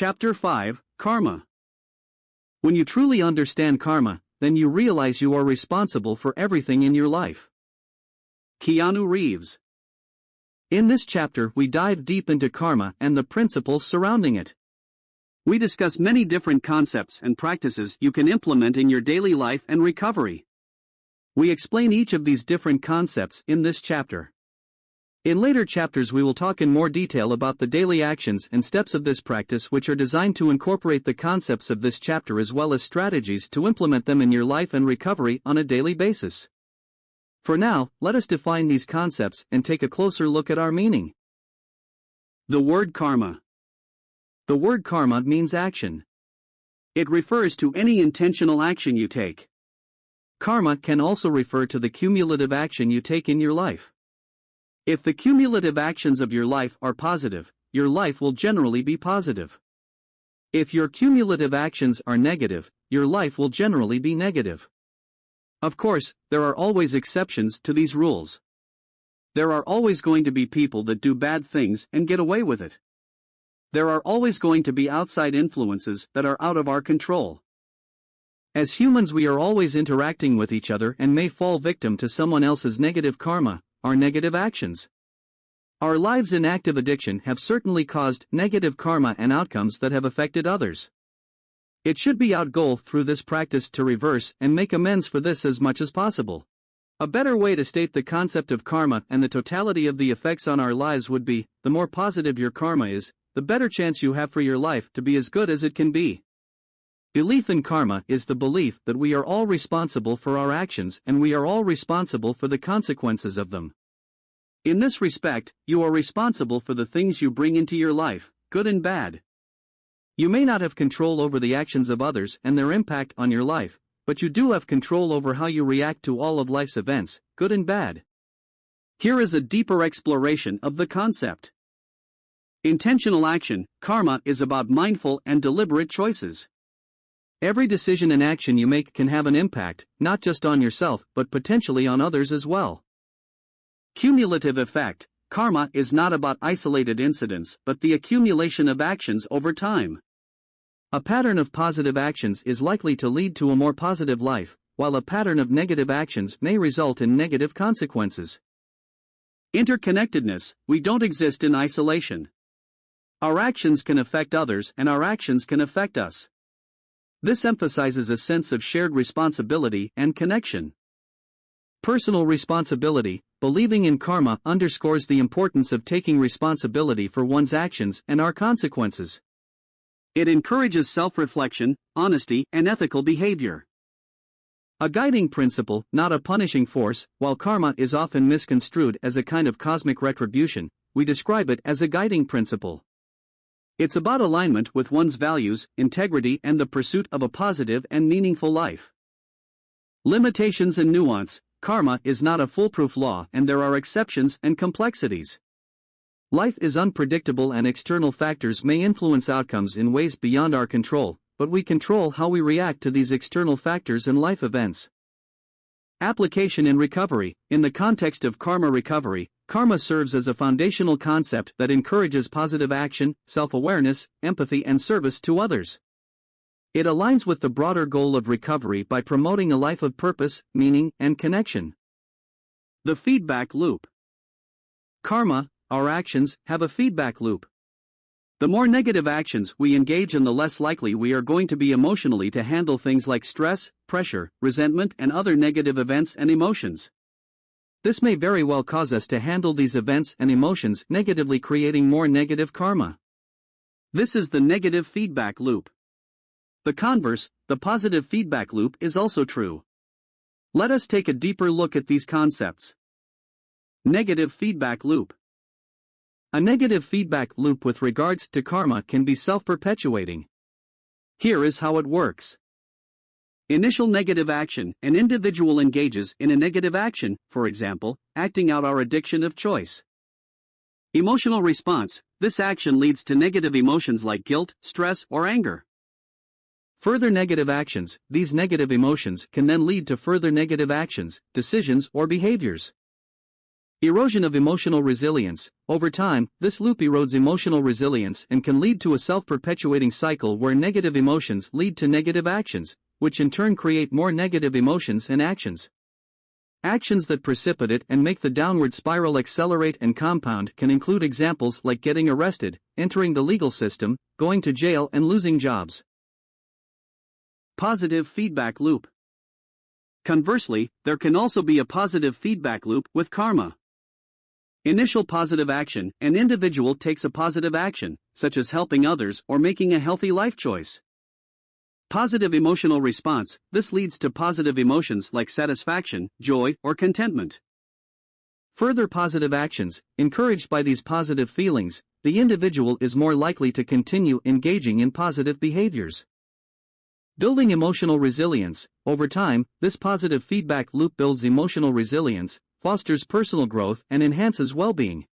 Chapter 5, Karma. When you truly understand karma, then you realize you are responsible for everything in your life. Keanu Reeves. In this chapter we dive deep into karma and the principles surrounding it. We discuss many different concepts and practices you can implement in your daily life and recovery. We explain each of these different concepts in this chapter. In later chapters we will talk in more detail about the daily actions and steps of this practice which are designed to incorporate the concepts of this chapter as well as strategies to implement them in your life and recovery on a daily basis. For now, let us define these concepts and take a closer look at our meaning. The word karma. The word karma means action. It refers to any intentional action you take. Karma can also refer to the cumulative action you take in your life. If the cumulative actions of your life are positive, your life will generally be positive. If your cumulative actions are negative, your life will generally be negative. Of course, there are always exceptions to these rules. There are always going to be people that do bad things and get away with it. There are always going to be outside influences that are out of our control. As humans, we are always interacting with each other and may fall victim to someone else's negative karma, our negative actions. Our lives in active addiction have certainly caused negative karma and outcomes that have affected others. It should be our goal through this practice to reverse and make amends for this as much as possible. A better way to state the concept of karma and the totality of the effects on our lives would be, the more positive your karma is, the better chance you have for your life to be as good as it can be. Belief in karma is the belief that we are all responsible for our actions and we are all responsible for the consequences of them. In this respect, you are responsible for the things you bring into your life, good and bad. You may not have control over the actions of others and their impact on your life, but you do have control over how you react to all of life's events, good and bad. Here is a deeper exploration of the concept. Intentional action, karma, is about mindful and deliberate choices. Every decision and action you make can have an impact, not just on yourself but potentially on others as well. Cumulative effect, karma is not about isolated incidents but the accumulation of actions over time. A pattern of positive actions is likely to lead to a more positive life, while a pattern of negative actions may result in negative consequences. Interconnectedness, we don't exist in isolation. Our actions can affect others and our actions can affect us. This emphasizes a sense of shared responsibility and connection. Personal responsibility, believing in karma underscores the importance of taking responsibility for one's actions and our consequences. It encourages self-reflection, honesty, and ethical behavior. A guiding principle, not a punishing force. While karma is often misconstrued as a kind of cosmic retribution, we describe it as a guiding principle. It's about alignment with one's values, integrity, and the pursuit of a positive and meaningful life. Limitations and nuance, karma is not a foolproof law and there are exceptions and complexities. Life is unpredictable and external factors may influence outcomes in ways beyond our control, but we control how we react to these external factors and life events. Application in recovery. In the context of karma recovery, karma serves as a foundational concept that encourages positive action, self-awareness, empathy, and service to others. It aligns with the broader goal of recovery by promoting a life of purpose, meaning, and connection. The feedback loop. Karma, our actions, have a feedback loop. The more negative actions we engage in, the less likely we are going to be emotionally to handle things like stress, pressure, resentment, and other negative events and emotions. This may very well cause us to handle these events and emotions negatively, creating more negative karma. This is the negative feedback loop. The converse, the positive feedback loop, is also true. Let us take a deeper look at these concepts. Negative feedback loop. A negative feedback loop with regards to karma can be self-perpetuating. Here is how it works. Initial negative action. An individual engages in a negative action, for example, acting out our addiction of choice. Emotional response. This action leads to negative emotions like guilt, stress, or anger. Further negative actions. These negative emotions can then lead to further negative actions, decisions, or behaviors. Erosion of emotional resilience. Over time, this loop erodes emotional resilience and can lead to a self-perpetuating cycle where negative emotions lead to negative actions, which in turn create more negative emotions and actions. Actions that precipitate and make the downward spiral accelerate and compound can include examples like getting arrested, entering the legal system, going to jail, and losing jobs. Positive feedback loop. Conversely, there can also be a positive feedback loop with karma. Initial positive action: an individual takes a positive action, such as helping others or making a healthy life choice. Positive emotional response: this leads to positive emotions like satisfaction, joy, or contentment. Further positive actions: encouraged by these positive feelings, the individual is more likely to continue engaging in positive behaviors. Building emotional resilience. Over time, this positive feedback loop builds emotional resilience, fosters personal growth, and enhances well-being.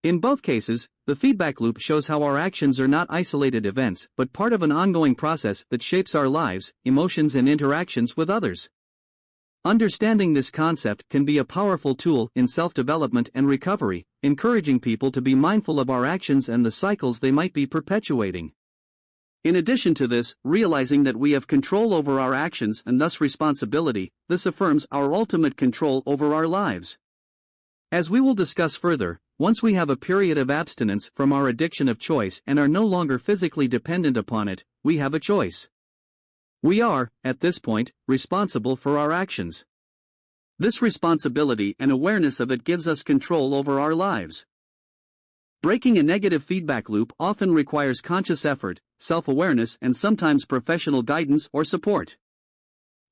In both cases, the feedback loop shows how our actions are not isolated events but part of an ongoing process that shapes our lives, emotions, and interactions with others. Understanding this concept can be a powerful tool in self-development and recovery, encouraging people to be mindful of our actions and the cycles they might be perpetuating. In addition to this, realizing that we have control over our actions and thus responsibility, this affirms our ultimate control over our lives. As we will discuss further, once we have a period of abstinence from our addiction of choice and are no longer physically dependent upon it, we have a choice. We are, at this point, responsible for our actions. This responsibility and awareness of it gives us control over our lives. Breaking a negative feedback loop often requires conscious effort, self-awareness, and sometimes professional guidance or support.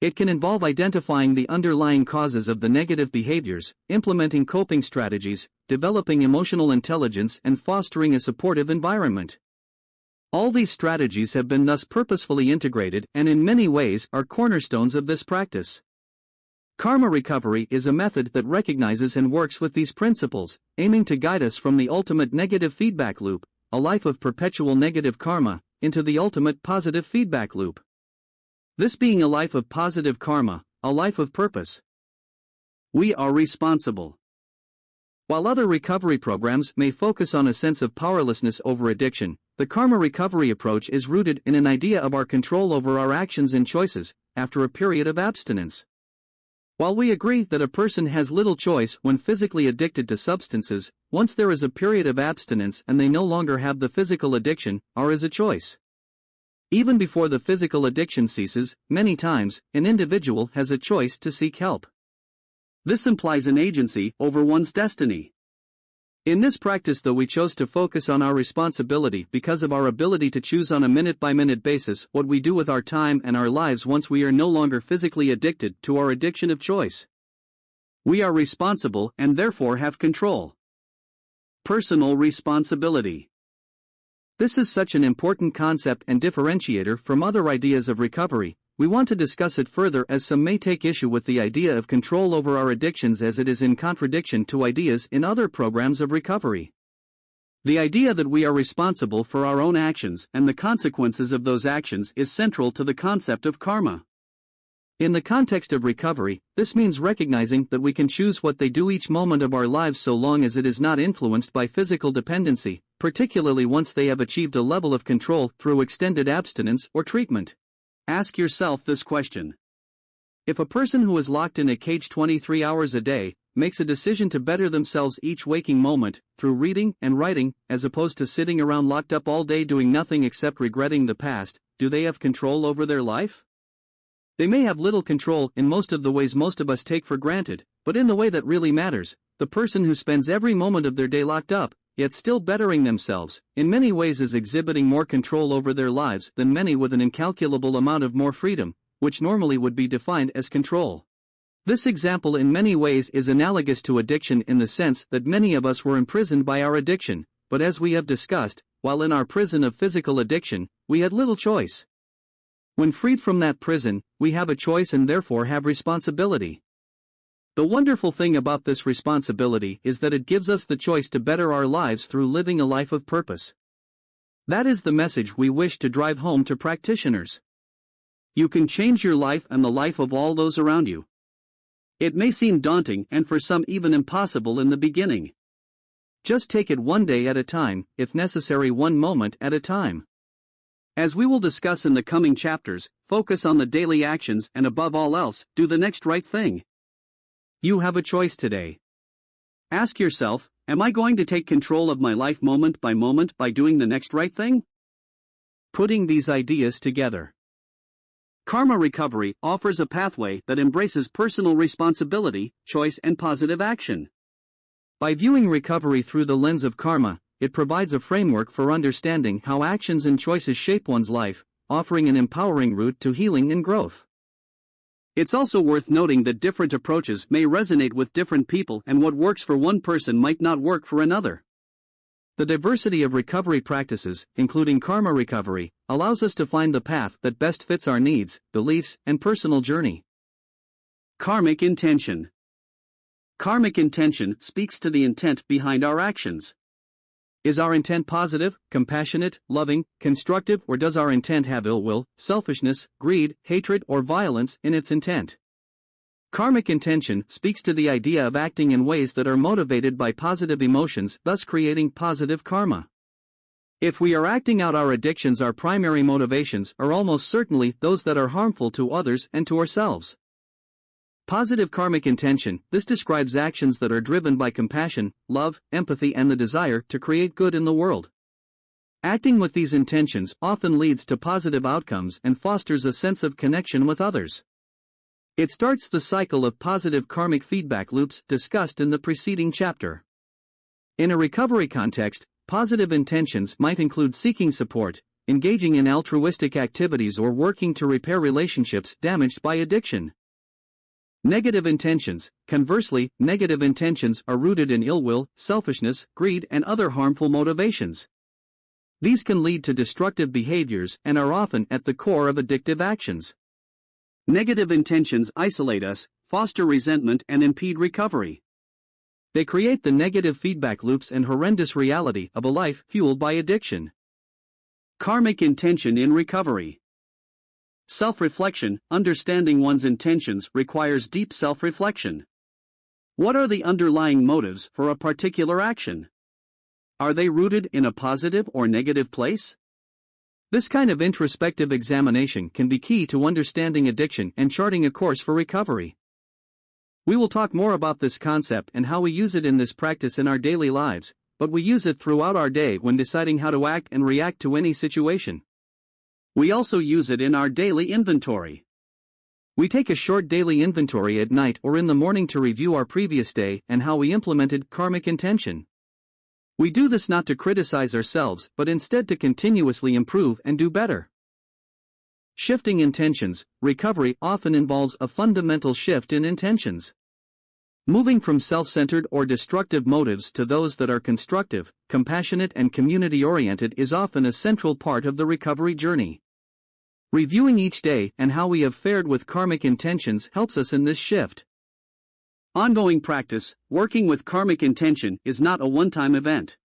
It can involve identifying the underlying causes of the negative behaviors, implementing coping strategies, developing emotional intelligence, and fostering a supportive environment. All these strategies have been thus purposefully integrated and in many ways are cornerstones of this practice. Karma recovery is a method that recognizes and works with these principles, aiming to guide us from the ultimate negative feedback loop, a life of perpetual negative karma, into the ultimate positive feedback loop. This being a life of positive karma, a life of purpose. We are responsible. While other recovery programs may focus on a sense of powerlessness over addiction, the karma recovery approach is rooted in an idea of our control over our actions and choices after a period of abstinence. While we agree that a person has little choice when physically addicted to substances, once there is a period of abstinence and they no longer have the physical addiction, ours is a choice. Even before the physical addiction ceases, many times, an individual has a choice to seek help. This implies an agency over one's destiny. In this practice, though, we chose to focus on our responsibility because of our ability to choose on a minute-by-minute basis what we do with our time and our lives once we are no longer physically addicted to our addiction of choice. We are responsible and therefore have control. Personal responsibility. This is such an important concept and differentiator from other ideas of recovery. We want to discuss it further as some may take issue with the idea of control over our addictions as it is in contradiction to ideas in other programs of recovery. The idea that we are responsible for our own actions and the consequences of those actions is central to the concept of karma. In the context of recovery, this means recognizing that we can choose what they do each moment of our lives so long as it is not influenced by physical dependency, particularly once they have achieved a level of control through extended abstinence or treatment. Ask yourself this question. If a person who is locked in a cage 23 hours a day makes a decision to better themselves each waking moment through reading and writing, as opposed to sitting around locked up all day doing nothing except regretting the past, do they have control over their life? They may have little control in most of the ways most of us take for granted, but in the way that really matters, the person who spends every moment of their day locked up, yet still bettering themselves, in many ways is exhibiting more control over their lives than many with an incalculable amount of more freedom, which normally would be defined as control. This example in many ways is analogous to addiction in the sense that many of us were imprisoned by our addiction, but as we have discussed, while in our prison of physical addiction, we had little choice. When freed from that prison, we have a choice and therefore have responsibility. The wonderful thing about this responsibility is that it gives us the choice to better our lives through living a life of purpose. That is the message we wish to drive home to practitioners. You can change your life and the life of all those around you. It may seem daunting and for some even impossible in the beginning. Just take it one day at a time, if necessary one moment at a time. As we will discuss in the coming chapters, focus on the daily actions and above all else, do the next right thing. You have a choice today. Ask yourself, am I going to take control of my life moment by doing the next right thing? Putting these ideas together. Karma recovery offers a pathway that embraces personal responsibility, choice, and positive action. By viewing recovery through the lens of karma, it provides a framework for understanding how actions and choices shape one's life, offering an empowering route to healing and growth. It's also worth noting that different approaches may resonate with different people, and what works for one person might not work for another. The diversity of recovery practices, including karma recovery, allows us to find the path that best fits our needs, beliefs, and personal journey. Karmic intention. Karmic intention speaks to the intent behind our actions. Is our intent positive, compassionate, loving, constructive, or does our intent have ill will, selfishness, greed, hatred, or violence in its intent? Karmic intention speaks to the idea of acting in ways that are motivated by positive emotions, thus creating positive karma. If we are acting out our addictions, our primary motivations are almost certainly those that are harmful to others and to ourselves. Positive karmic intention, this describes actions that are driven by compassion, love, empathy, and the desire to create good in the world. Acting with these intentions often leads to positive outcomes and fosters a sense of connection with others. It starts the cycle of positive karmic feedback loops discussed in the preceding chapter. In a recovery context, positive intentions might include seeking support, engaging in altruistic activities, or working to repair relationships damaged by addiction. Negative intentions, conversely, negative intentions are rooted in ill will, selfishness, greed, and other harmful motivations. These can lead to destructive behaviors and are often at the core of addictive actions. Negative intentions isolate us, foster resentment, and impede recovery. They create the negative feedback loops and horrendous reality of a life fueled by addiction. Karmic intention in recovery. Self-reflection, understanding one's intentions requires deep self-reflection. What are the underlying motives for a particular action? Are they rooted in a positive or negative place? This kind of introspective examination can be key to understanding addiction and charting a course for recovery. We will talk more about this concept and how we use it in this practice in our daily lives, but we use it throughout our day when deciding how to act and react to any situation. We also use it in our daily inventory. We take a short daily inventory at night or in the morning to review our previous day and how we implemented karmic intention. We do this not to criticize ourselves, but instead to continuously improve and do better. Shifting intentions. Recovery often involves a fundamental shift in intentions. Moving from self-centered or destructive motives to those that are constructive, compassionate, and community-oriented is often a central part of the recovery journey. Reviewing each day and how we have fared with karmic intentions helps us in this shift. Ongoing practice. Working with karmic intention is not a one-time event.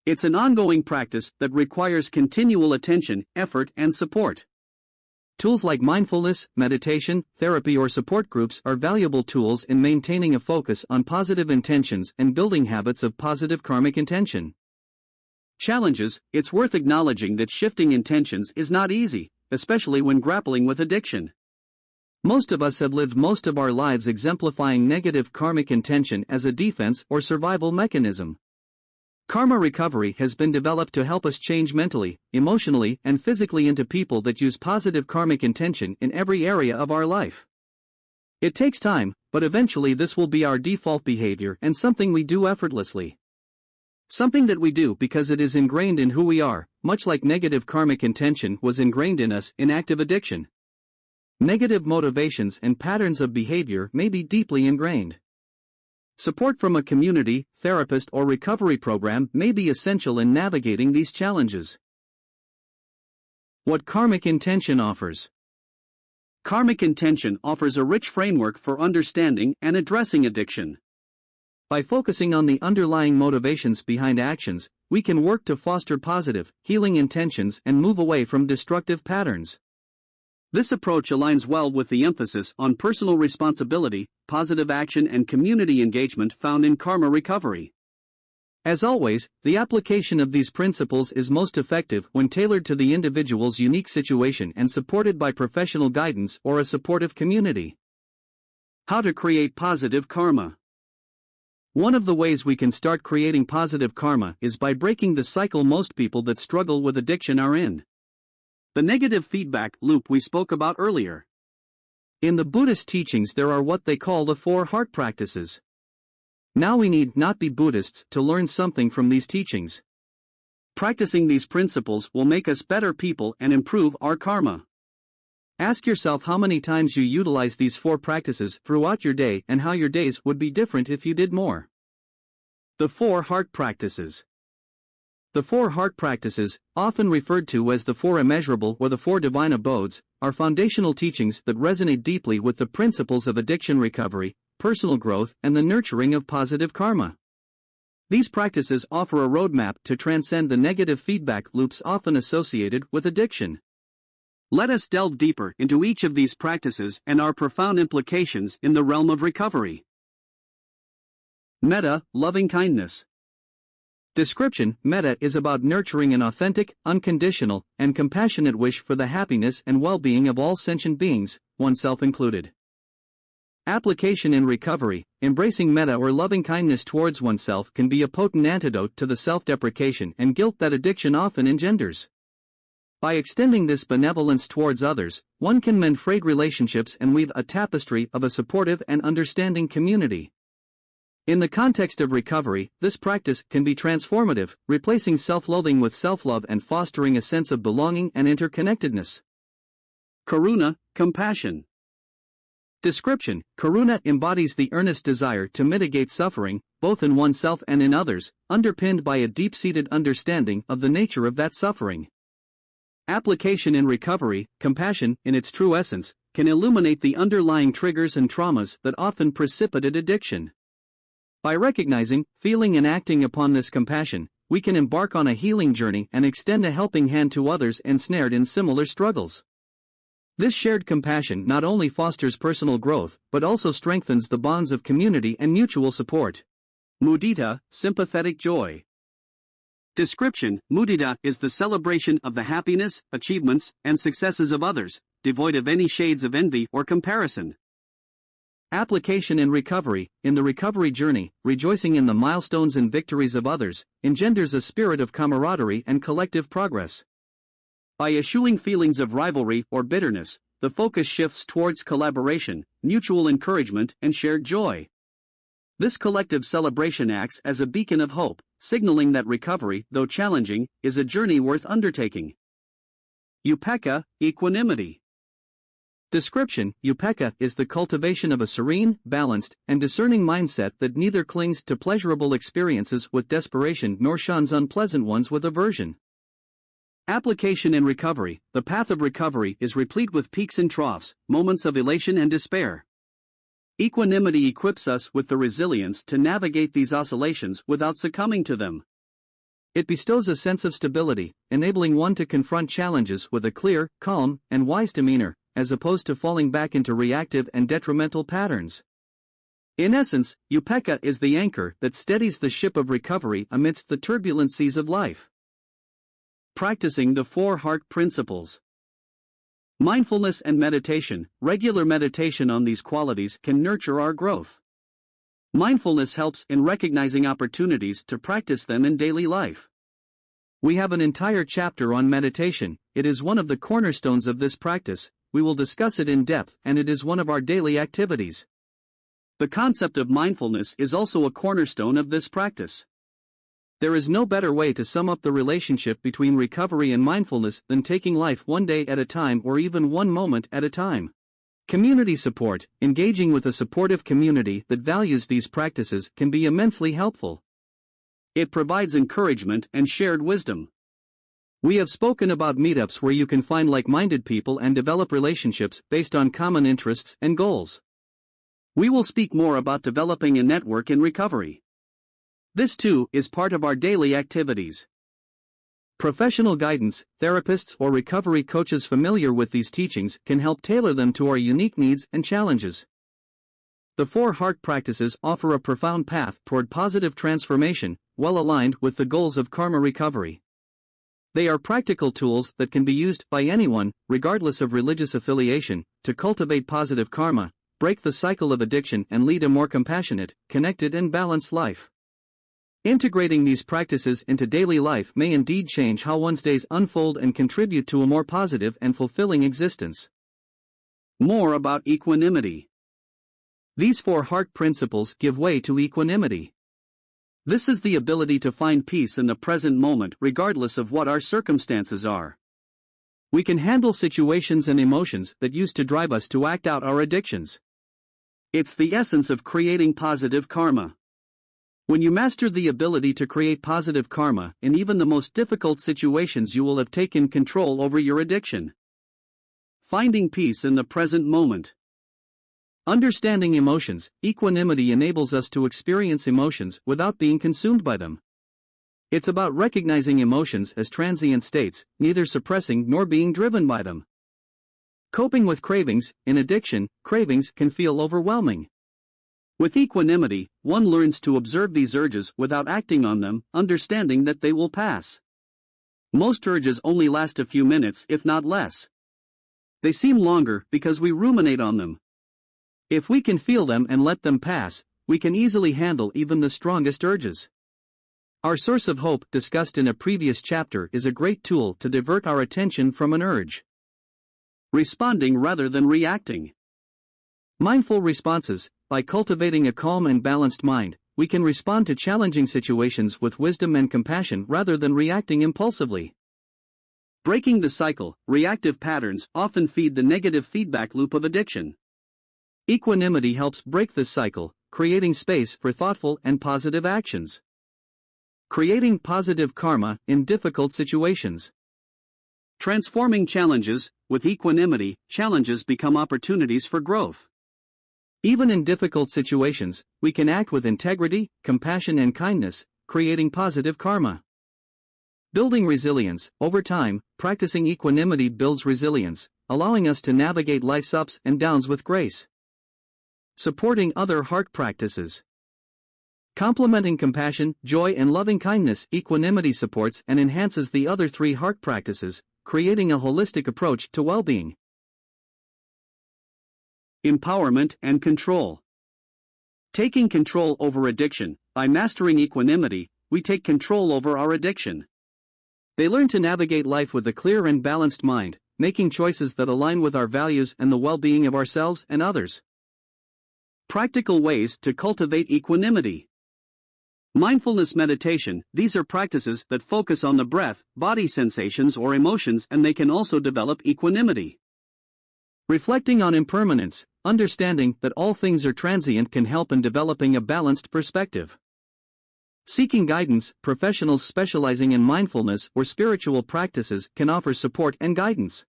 It's an ongoing practice that requires continual attention, effort, and support. Tools like mindfulness, meditation, therapy, or support groups are valuable tools in maintaining a focus on positive intentions and building habits of positive karmic intention. Challenges. It's worth acknowledging that shifting intentions is not easy, especially when grappling with addiction. Most of us have lived most of our lives exemplifying negative karmic intention as a defense or survival mechanism. Karma recovery has been developed to help us change mentally, emotionally, and physically into people that use positive karmic intention in every area of our life. It takes time, but eventually this will be our default behavior and something we do effortlessly. Something that we do because it is ingrained in who we are, much like negative karmic intention was ingrained in us in active addiction. Negative motivations and patterns of behavior may be deeply ingrained. Support from a community, therapist, or recovery program may be essential in navigating these challenges. What karmic intention offers. Karmic intention offers a rich framework for understanding and addressing addiction. By focusing on the underlying motivations behind actions, we can work to foster positive, healing intentions and move away from destructive patterns. This approach aligns well with the emphasis on personal responsibility, positive action, and community engagement found in karma recovery. As always, the application of these principles is most effective when tailored to the individual's unique situation and supported by professional guidance or a supportive community. How to create positive karma. One of the ways we can start creating positive karma is by breaking the cycle most people that struggle with addiction are in. The negative feedback loop we spoke about earlier. In the Buddhist teachings, there are what they call the 4 heart practices. Now we need not be Buddhists to learn something from these teachings. Practicing these principles will make us better people and improve our karma. Ask yourself how many times you utilize these 4 practices throughout your day and how your days would be different if you did more. The 4 heart practices. The 4 heart practices, often referred to as the 4 immeasurable or the 4 divine abodes, are foundational teachings that resonate deeply with the principles of addiction recovery, personal growth, and the nurturing of positive karma. These practices offer a roadmap to transcend the negative feedback loops often associated with addiction. Let us delve deeper into each of these practices and our profound implications in the realm of recovery. Metta, loving kindness. Description: Metta is about nurturing an authentic, unconditional, and compassionate wish for the happiness and well-being of all sentient beings, oneself included. Application in recovery: embracing metta or loving kindness towards oneself can be a potent antidote to the self-deprecation and guilt that addiction often engenders. By extending this benevolence towards others, one can mend frayed relationships and weave a tapestry of a supportive and understanding community. In the context of recovery, this practice can be transformative, replacing self-loathing with self-love and fostering a sense of belonging and interconnectedness. Karuna, compassion. Description: Karuna embodies the earnest desire to mitigate suffering, both in oneself and in others, underpinned by a deep-seated understanding of the nature of that suffering. Application in recovery: compassion, in its true essence, can illuminate the underlying triggers and traumas that often precipitate addiction. By recognizing, feeling, and acting upon this compassion, we can embark on a healing journey and extend a helping hand to others ensnared in similar struggles. This shared compassion not only fosters personal growth but also strengthens the bonds of community and mutual support. Mudita, sympathetic joy. Description: Mudita is the celebration of the happiness, achievements, and successes of others, devoid of any shades of envy or comparison. Application in recovery: in the recovery journey, rejoicing in the milestones and victories of others engenders a spirit of camaraderie and collective progress. By eschewing feelings of rivalry or bitterness, the focus shifts towards collaboration, mutual encouragement, and shared joy. This collective celebration acts as a beacon of hope, signaling that recovery, though challenging, is a journey worth undertaking. Upekkha, equanimity. Description: Upekkha is the cultivation of a serene, balanced, and discerning mindset that neither clings to pleasurable experiences with desperation nor shuns unpleasant ones with aversion. Application in recovery: the path of recovery is replete with peaks and troughs, moments of elation and despair. Equanimity equips us with the resilience to navigate these oscillations without succumbing to them. It bestows a sense of stability, enabling one to confront challenges with a clear, calm, and wise demeanor, as opposed to falling back into reactive and detrimental patterns. In essence, Upekkha is the anchor that steadies the ship of recovery amidst the turbulent seas of life. Practicing the 4 heart principles. Mindfulness and meditation: regular meditation on these qualities can nurture our growth. Mindfulness helps in recognizing opportunities to practice them in daily life. We have an entire chapter on meditation. It is one of the cornerstones of this practice. We will discuss it in depth, and it is one of our daily activities. The concept of mindfulness is also a cornerstone of this practice. There is no better way to sum up the relationship between recovery and mindfulness than taking life one day at a time or even one moment at a time. Community support: engaging with a supportive community that values these practices can be immensely helpful. It provides encouragement and shared wisdom. We have spoken about meetups where you can find like-minded people and develop relationships based on common interests and goals. We will speak more about developing a network in recovery. This too is part of our daily activities. Professional guidance, therapists or recovery coaches familiar with these teachings can help tailor them to our unique needs and challenges. The 4 heart practices offer a profound path toward positive transformation, well aligned with the goals of karma recovery. They are practical tools that can be used by anyone, regardless of religious affiliation, to cultivate positive karma, break the cycle of addiction and lead a more compassionate, connected and balanced life. Integrating these practices into daily life may indeed change how one's days unfold and contribute to a more positive and fulfilling existence. More about equanimity. These 4 heart principles give way to equanimity. This is the ability to find peace in the present moment regardless of what our circumstances are. We can handle situations and emotions that used to drive us to act out our addictions. It's the essence of creating positive karma. When you master the ability to create positive karma in even the most difficult situations, you will have taken control over your addiction. Finding peace in the present moment. Understanding emotions, equanimity enables us to experience emotions without being consumed by them. It's about recognizing emotions as transient states, neither suppressing nor being driven by them. Coping with cravings. In addiction, cravings can feel overwhelming. With equanimity, one learns to observe these urges without acting on them, understanding that they will pass. Most urges only last a few minutes, if not less. They seem longer because we ruminate on them. If we can feel them and let them pass, we can easily handle even the strongest urges. Our source of hope, discussed in a previous chapter, is a great tool to divert our attention from an urge. Responding rather than reacting. Mindful responses. By cultivating a calm and balanced mind, we can respond to challenging situations with wisdom and compassion rather than reacting impulsively. Breaking the cycle. Reactive patterns often feed the negative feedback loop of addiction. Equanimity helps break this cycle, creating space for thoughtful and positive actions. Creating positive karma in difficult situations. Transforming challenges. With equanimity, challenges become opportunities for growth. Even in difficult situations, we can act with integrity, compassion and kindness, creating positive karma. Building resilience. Over time, practicing equanimity builds resilience, allowing us to navigate life's ups and downs with grace. Supporting other heart practices. Complementing compassion, joy and loving kindness. Equanimity supports and enhances the other 3 heart practices, creating a holistic approach to well-being. Empowerment and control. Taking control over addiction. By mastering equanimity, we take control over our addiction. They learn to navigate life with a clear and balanced mind, making choices that align with our values and the well-being of ourselves and others. Practical ways to cultivate equanimity. Mindfulness meditation. These are practices that focus on the breath, body sensations or emotions, and they can also develop equanimity. Reflecting on impermanence. Understanding that all things are transient can help in developing a balanced perspective. Seeking guidance. Professionals specializing in mindfulness or spiritual practices can offer support and guidance.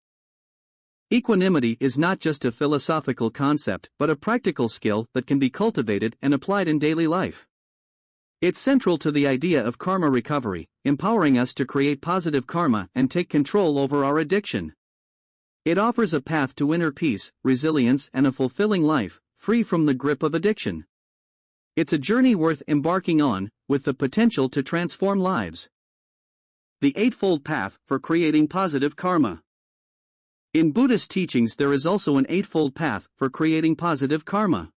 Equanimity is not just a philosophical concept but a practical skill that can be cultivated and applied in daily life. It's central to the idea of karma recovery, empowering us to create positive karma and take control over our addiction. It offers a path to inner peace, resilience, and a fulfilling life, free from the grip of addiction. It's a journey worth embarking on, with the potential to transform lives. The Eightfold Path for Creating Positive Karma. In Buddhist teachings, there is also an eightfold path for creating positive karma.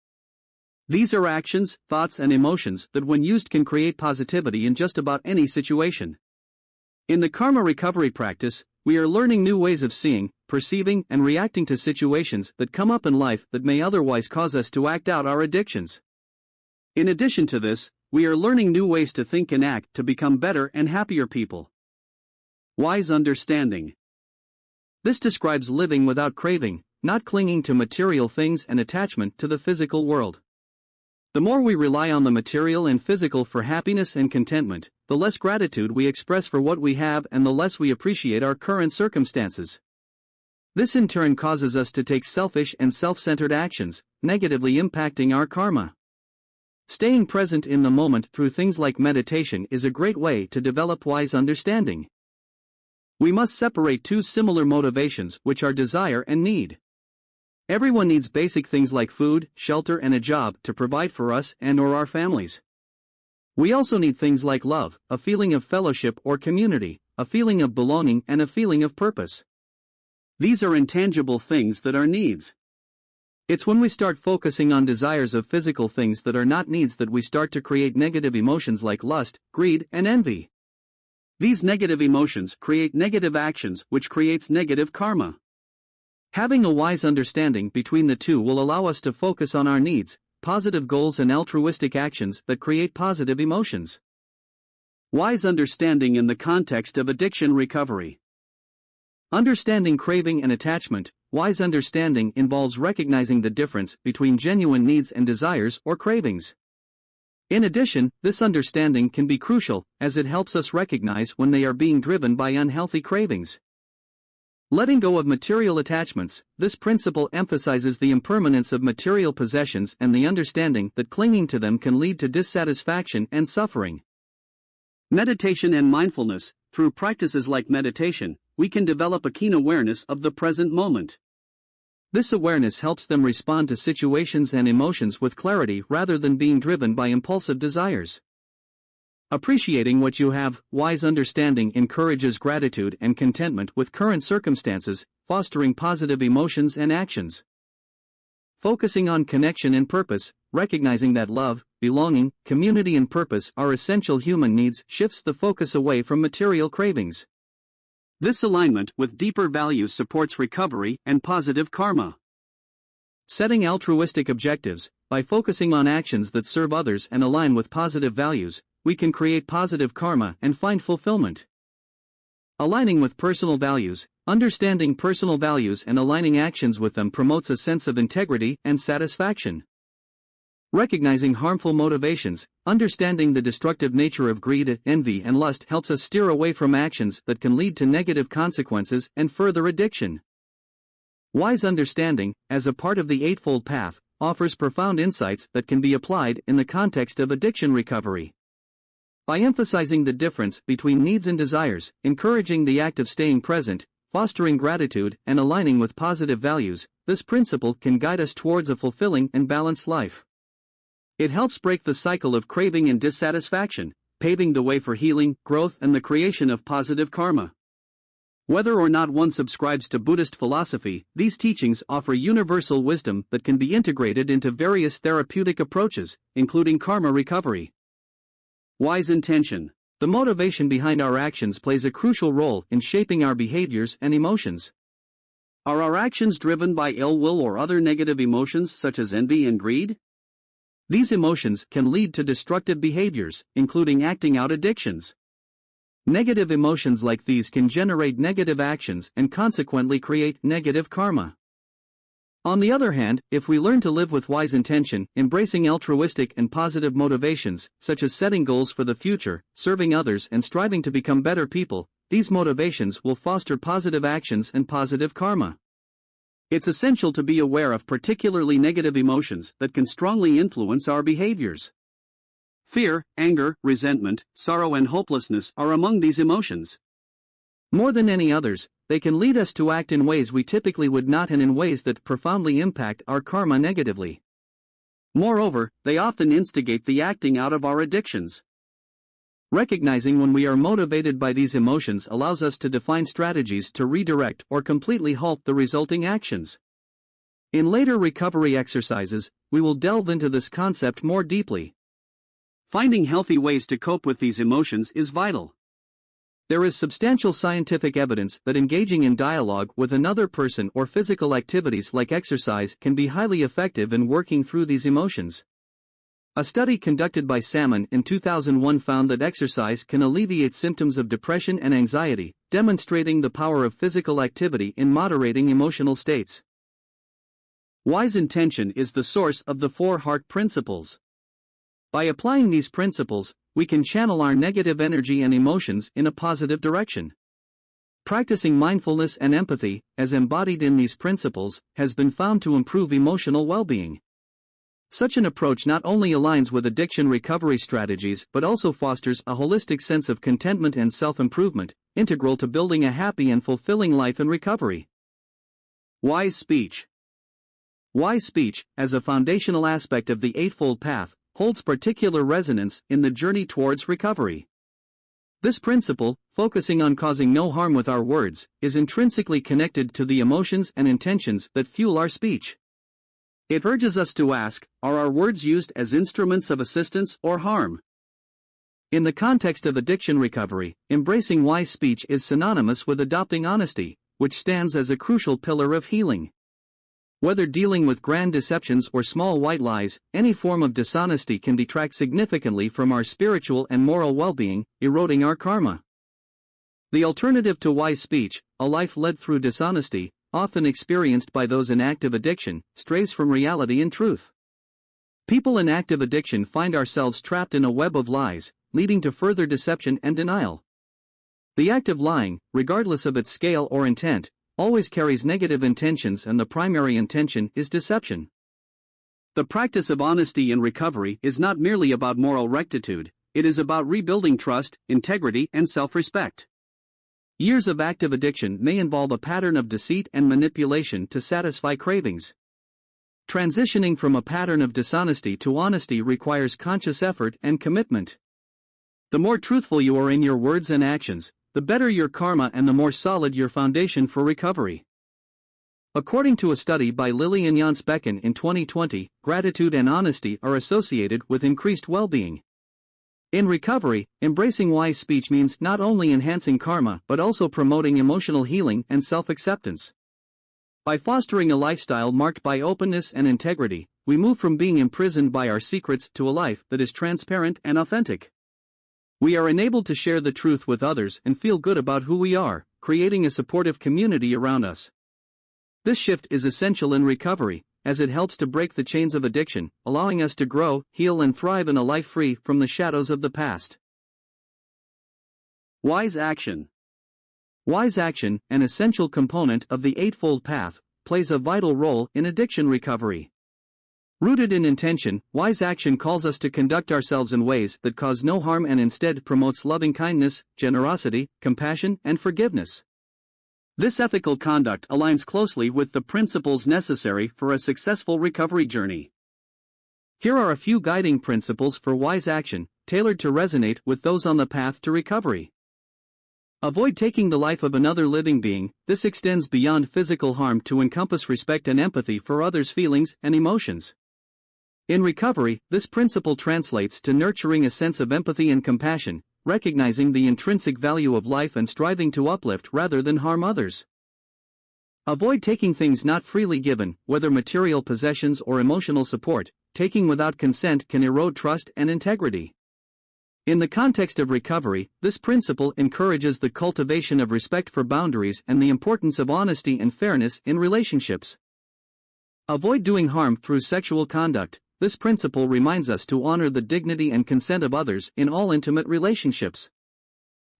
These are actions, thoughts, and emotions that, when used, can create positivity in just about any situation. In the karma recovery practice, we are learning new ways of seeing, perceiving, and reacting to situations that come up in life that may otherwise cause us to act out our addictions. In addition to this, we are learning new ways to think and act to become better and happier people. Wise understanding. This describes living without craving, not clinging to material things and attachment to the physical world. The more we rely on the material and physical for happiness and contentment, the less gratitude we express for what we have and the less we appreciate our current circumstances. This in turn causes us to take selfish and self-centered actions, negatively impacting our karma. Staying present in the moment through things like meditation is a great way to develop wise understanding. We must separate two similar motivations, which are desire and need. Everyone needs basic things like food, shelter, and a job to provide for us and/or our families. We also need things like love, a feeling of fellowship or community, a feeling of belonging, and a feeling of purpose. These are intangible things that are needs. It's when we start focusing on desires of physical things that are not needs that we start to create negative emotions like lust, greed, and envy. These negative emotions create negative actions, which creates negative karma. Having a wise understanding between the two will allow us to focus on our needs, positive goals, and altruistic actions that create positive emotions. Wise understanding in the context of addiction recovery. Understanding craving and attachment. Wise understanding involves recognizing the difference between genuine needs and desires or cravings. In addition, this understanding can be crucial, as it helps us recognize when they are being driven by unhealthy cravings. Letting go of material attachments. This principle emphasizes the impermanence of material possessions and the understanding that clinging to them can lead to dissatisfaction and suffering. Meditation and mindfulness. Through practices like meditation, we can develop a keen awareness of the present moment. This awareness helps them respond to situations and emotions with clarity rather than being driven by impulsive desires. Appreciating what you have. Wise understanding encourages gratitude and contentment with current circumstances, fostering positive emotions and actions. Focusing on connection and purpose. Recognizing that love, belonging, community, and purpose are essential human needs shifts the focus away from material cravings. This alignment with deeper values supports recovery and positive karma. Setting altruistic objectives. By focusing on actions that serve others and align with positive values, we can create positive karma and find fulfillment. Aligning with personal values. Understanding personal values and aligning actions with them promotes a sense of integrity and satisfaction. Recognizing harmful motivations. Understanding the destructive nature of greed, envy, and lust helps us steer away from actions that can lead to negative consequences and further addiction. Wise understanding, as a part of the Eightfold Path, offers profound insights that can be applied in the context of addiction recovery. By emphasizing the difference between needs and desires, encouraging the act of staying present, fostering gratitude, and aligning with positive values, this principle can guide us towards a fulfilling and balanced life. It helps break the cycle of craving and dissatisfaction, paving the way for healing, growth, and the creation of positive karma. Whether or not one subscribes to Buddhist philosophy, these teachings offer universal wisdom that can be integrated into various therapeutic approaches, including karma recovery. Wise intention. The motivation behind our actions plays a crucial role in shaping our behaviors and emotions. Are our actions driven by ill will or other negative emotions such as envy and greed? These emotions can lead to destructive behaviors, including acting out addictions. Negative emotions like these can generate negative actions and consequently create negative karma. On the other hand, if we learn to live with wise intention, embracing altruistic and positive motivations, such as setting goals for the future, serving others, and striving to become better people, these motivations will foster positive actions and positive karma. It's essential to be aware of particularly negative emotions that can strongly influence our behaviors. Fear, anger, resentment, sorrow, and hopelessness are among these emotions. More than any others, they can lead us to act in ways we typically would not and in ways that profoundly impact our karma negatively. Moreover, they often instigate the acting out of our addictions. Recognizing when we are motivated by these emotions allows us to define strategies to redirect or completely halt the resulting actions. In later recovery exercises, we will delve into this concept more deeply. Finding healthy ways to cope with these emotions is vital. There is substantial scientific evidence that engaging in dialogue with another person or physical activities like exercise can be highly effective in working through these emotions. A study conducted by Salmon in 2001 found that exercise can alleviate symptoms of depression and anxiety, demonstrating the power of physical activity in moderating emotional states. Wise intention is the source of the 4 heart principles. By applying these principles, we can channel our negative energy and emotions in a positive direction. Practicing mindfulness and empathy, as embodied in these principles, has been found to improve emotional well-being. Such an approach not only aligns with addiction recovery strategies but also fosters a holistic sense of contentment and self-improvement, integral to building a happy and fulfilling life in recovery. Wise speech. Wise speech, as a foundational aspect of the Eightfold Path, holds particular resonance in the journey towards recovery. This principle, focusing on causing no harm with our words, is intrinsically connected to the emotions and intentions that fuel our speech. It urges us to ask, are our words used as instruments of assistance or harm? In the context of addiction recovery, embracing wise speech is synonymous with adopting honesty, which stands as a crucial pillar of healing. Whether dealing with grand deceptions or small white lies, any form of dishonesty can detract significantly from our spiritual and moral well-being, eroding our karma. The alternative to wise speech, a life led through dishonesty, often experienced by those in active addiction, strays from reality and truth. People in active addiction find ourselves trapped in a web of lies, leading to further deception and denial. The act of lying, regardless of its scale or intent, always carries negative intentions, and the primary intention is deception. The practice of honesty in recovery is not merely about moral rectitude, it is about rebuilding trust, integrity, and self-respect. Years of active addiction may involve a pattern of deceit and manipulation to satisfy cravings. Transitioning from a pattern of dishonesty to honesty requires conscious effort and commitment. The more truthful you are in your words and actions, the better your karma and the more solid your foundation for recovery. According to a study by Lilly and Jans Becken in 2020, gratitude and honesty are associated with increased well-being. In recovery, embracing wise speech means not only enhancing karma but also promoting emotional healing and self-acceptance. By fostering a lifestyle marked by openness and integrity, we move from being imprisoned by our secrets to a life that is transparent and authentic. We are enabled to share the truth with others and feel good about who we are, creating a supportive community around us. This shift is essential in recovery, as it helps to break the chains of addiction, allowing us to grow, heal, and thrive in a life free from the shadows of the past. Wise action. Wise action, an essential component of the Eightfold Path, plays a vital role in addiction recovery. Rooted in intention, wise action calls us to conduct ourselves in ways that cause no harm and instead promotes loving kindness, generosity, compassion, and forgiveness. This ethical conduct aligns closely with the principles necessary for a successful recovery journey. Here are a few guiding principles for wise action, tailored to resonate with those on the path to recovery. Avoid taking the life of another living being. This extends beyond physical harm to encompass respect and empathy for others' feelings and emotions. In recovery, this principle translates to nurturing a sense of empathy and compassion, recognizing the intrinsic value of life and striving to uplift rather than harm others. Avoid taking things not freely given, whether material possessions or emotional support. Taking without consent can erode trust and integrity. In the context of recovery, this principle encourages the cultivation of respect for boundaries and the importance of honesty and fairness in relationships. Avoid doing harm through sexual conduct. This principle reminds us to honor the dignity and consent of others in all intimate relationships.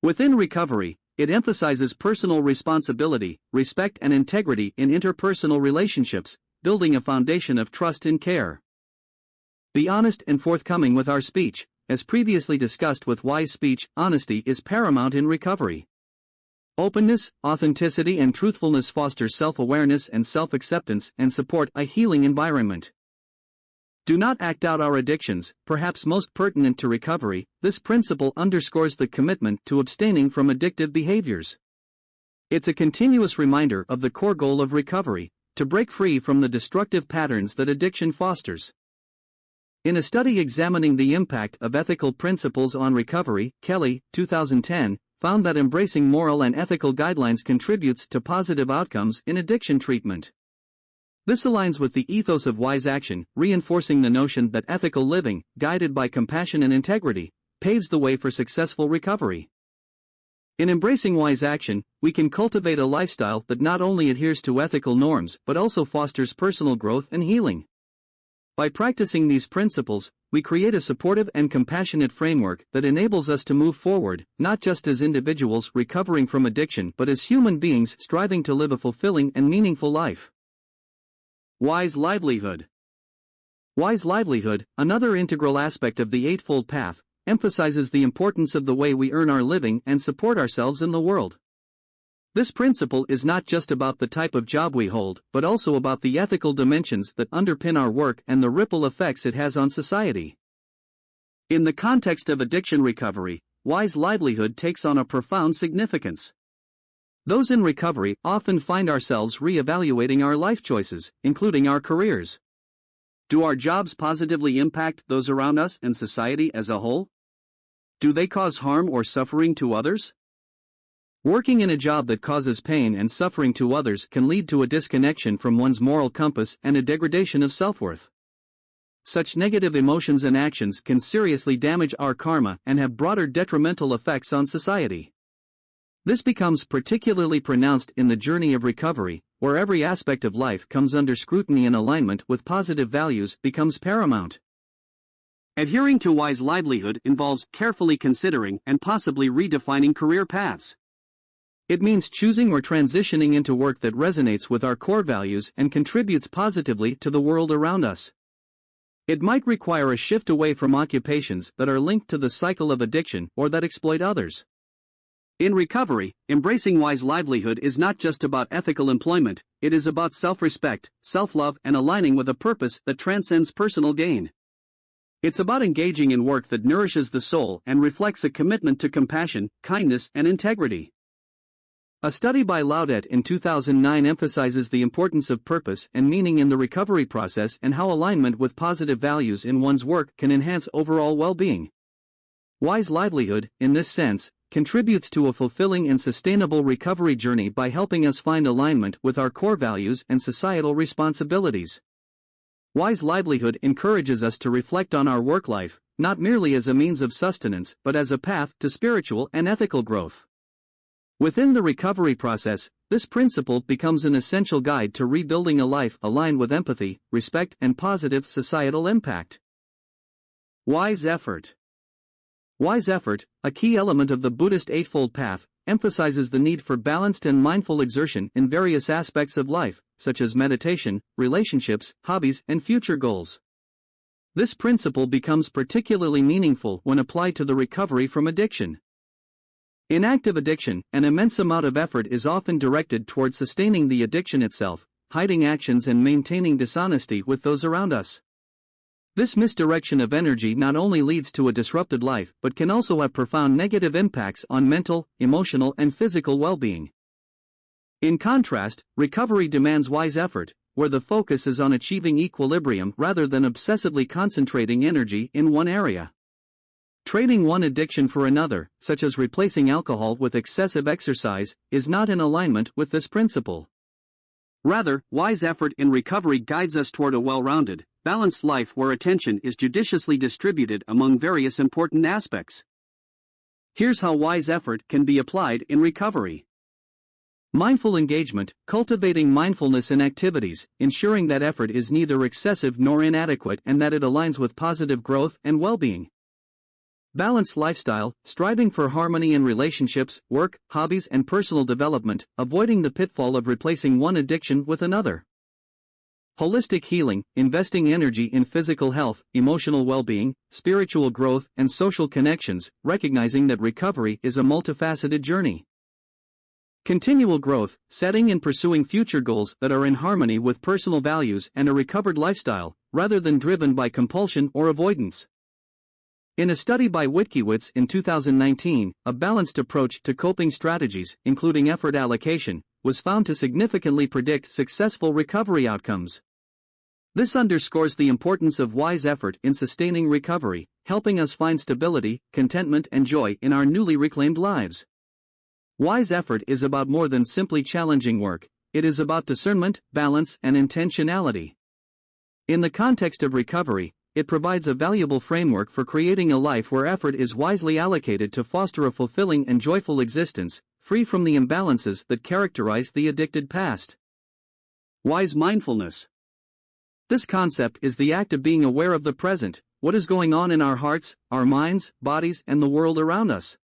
Within recovery, it emphasizes personal responsibility, respect, and integrity in interpersonal relationships, building a foundation of trust and care. Be honest and forthcoming with our speech. As previously discussed with wise speech, honesty is paramount in recovery. Openness, authenticity, and truthfulness foster self-awareness and self-acceptance and support a healing environment. Do not act out our addictions. Perhaps most pertinent to recovery, this principle underscores the commitment to abstaining from addictive behaviors. It's a continuous reminder of the core goal of recovery, to break free from the destructive patterns that addiction fosters. In a study examining the impact of ethical principles on recovery, Kelly, 2010, found that embracing moral and ethical guidelines contributes to positive outcomes in addiction treatment. This aligns with the ethos of wise action, reinforcing the notion that ethical living, guided by compassion and integrity, paves the way for successful recovery. In embracing wise action, we can cultivate a lifestyle that not only adheres to ethical norms but also fosters personal growth and healing. By practicing these principles, we create a supportive and compassionate framework that enables us to move forward, not just as individuals recovering from addiction but as human beings striving to live a fulfilling and meaningful life. Wise livelihood. Wise livelihood, another integral aspect of the Eightfold Path, emphasizes the importance of the way we earn our living and support ourselves in the world. This principle is not just about the type of job we hold, but also about the ethical dimensions that underpin our work and the ripple effects it has on society. In the context of addiction recovery, wise livelihood takes on a profound significance. Those in recovery often find ourselves re-evaluating our life choices, including our careers. Do our jobs positively impact those around us and society as a whole? Do they cause harm or suffering to others? Working in a job that causes pain and suffering to others can lead to a disconnection from one's moral compass and a degradation of self-worth. Such negative emotions and actions can seriously damage our karma and have broader detrimental effects on society. This becomes particularly pronounced in the journey of recovery, where every aspect of life comes under scrutiny and alignment with positive values becomes paramount. Adhering to wise livelihood involves carefully considering and possibly redefining career paths. It means choosing or transitioning into work that resonates with our core values and contributes positively to the world around us. It might require a shift away from occupations that are linked to the cycle of addiction or that exploit others. In recovery, embracing wise livelihood is not just about ethical employment, it is about self-respect, self-love, and aligning with a purpose that transcends personal gain. It's about engaging in work that nourishes the soul and reflects a commitment to compassion, kindness, and integrity. A study by Laudet in 2009 emphasizes the importance of purpose and meaning in the recovery process and how alignment with positive values in one's work can enhance overall well-being. Wise livelihood, in this sense, contributes to a fulfilling and sustainable recovery journey by helping us find alignment with our core values and societal responsibilities. Wise livelihood encourages us to reflect on our work life, not merely as a means of sustenance but as a path to spiritual and ethical growth. Within the recovery process, this principle becomes an essential guide to rebuilding a life aligned with empathy, respect, and positive societal impact. Wise effort. Wise effort, a key element of the Buddhist Eightfold Path, emphasizes the need for balanced and mindful exertion in various aspects of life, such as meditation, relationships, hobbies, and future goals. This principle becomes particularly meaningful when applied to the recovery from addiction. In active addiction, an immense amount of effort is often directed toward sustaining the addiction itself, hiding actions, and maintaining dishonesty with those around us. This misdirection of energy not only leads to a disrupted life but can also have profound negative impacts on mental, emotional, and physical well-being. In contrast, recovery demands wise effort, where the focus is on achieving equilibrium rather than obsessively concentrating energy in one area. Trading one addiction for another, such as replacing alcohol with excessive exercise, is not in alignment with this principle. Rather, wise effort in recovery guides us toward a well-rounded, balanced life where attention is judiciously distributed among various important aspects. Here's how wise effort can be applied in recovery. Mindful engagement, cultivating mindfulness in activities, ensuring that effort is neither excessive nor inadequate and that it aligns with positive growth and well-being. Balanced lifestyle, striving for harmony in relationships, work, hobbies, and personal development, avoiding the pitfall of replacing one addiction with another. Holistic healing, investing energy in physical health, emotional well-being, spiritual growth, and social connections, recognizing that recovery is a multifaceted journey. Continual growth, setting and pursuing future goals that are in harmony with personal values and a recovered lifestyle, rather than driven by compulsion or avoidance. In a study by Witkiewicz in 2019, a balanced approach to coping strategies, including effort allocation, was found to significantly predict successful recovery outcomes. This underscores the importance of wise effort in sustaining recovery, helping us find stability, contentment, and joy in our newly reclaimed lives. Wise effort is about more than simply challenging work, it is about discernment, balance, and intentionality. In the context of recovery, it provides a valuable framework for creating a life where effort is wisely allocated to foster a fulfilling and joyful existence, free from the imbalances that characterize the addicted past. Wise mindfulness. This concept is the act of being aware of the present, what is going on in our hearts, our minds, bodies, and the world around us.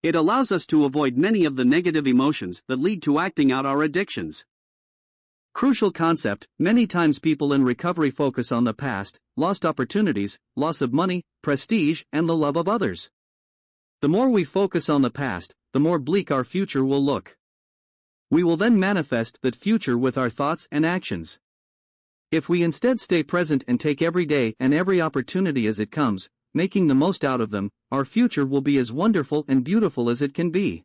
It allows us to avoid many of the negative emotions that lead to acting out our addictions. Crucial concept: many times people in recovery focus on the past, lost opportunities, loss of money, prestige, and the love of others. The more we focus on the past, the more bleak our future will look. We will then manifest that future with our thoughts and actions. If we instead stay present and take every day and every opportunity as it comes, making the most out of them, our future will be as wonderful and beautiful as it can be.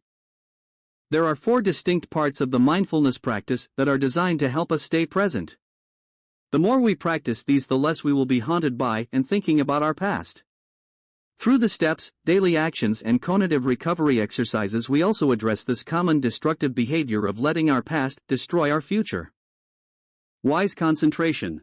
There are 4 distinct parts of the mindfulness practice that are designed to help us stay present. The more we practice these, the less we will be haunted by and thinking about our past. Through the steps, daily actions, and cognitive recovery exercises, we also address this common destructive behavior of letting our past destroy our future. Wise concentration.